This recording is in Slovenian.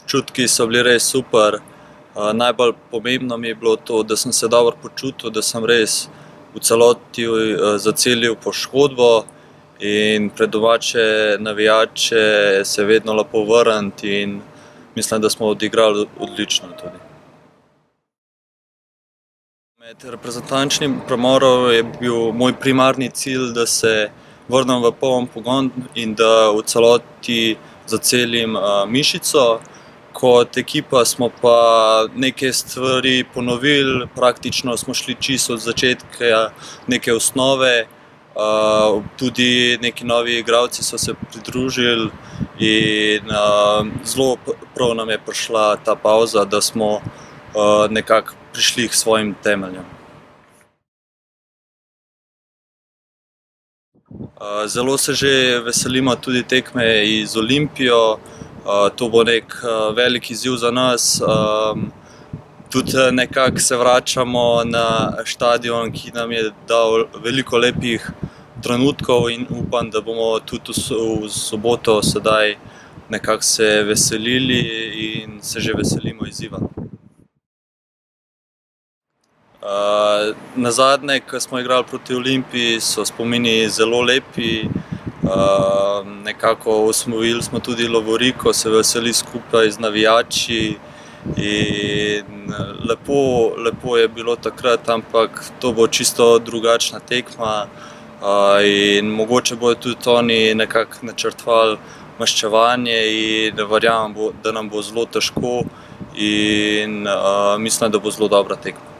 Občutki so bili res super. Najbolj pomembno mi je bilo to, da sem se dobro počutil, da sem res v celoti zacelil poškodbo in pred domače navijače se vedno lepo vrniti in mislim, da smo odigrali odlično tudi. Med reprezentančnim premorom je bil moj primarni cilj, da se vrnem v poln pogon in da v celoti zacelim mišico. Kot ekipa smo pa neke stvari ponovili, praktično smo šli čisto od začetka neke osnove, tudi neki novi igralci so se pridružili in zelo prav nam je prišla ta pavza, da smo nekako prišli k svojim temeljem. Zelo se že veselimo tudi tekme z Olimpijo. To bo nek velik izziv za nas. Tudi nekako se vračamo na štadion, ki nam je dal veliko lepih trenutkov in upam, da bomo tudi v soboto sedaj nekako se veselili in se že veselimo izziva. Nazadnje, ko smo igrali proti Olimpiji, so spomini zelo lepi. Nekako osvojili smo tudi lovoriko, se veseli skupaj z navijači in lepo je bilo takrat, ampak to bo čisto drugačna tekma in mogoče bodo tudi oni nekako načrtovali maščevanje in verjamem, da nam bo zelo težko in mislim, da bo zelo dobra tekma.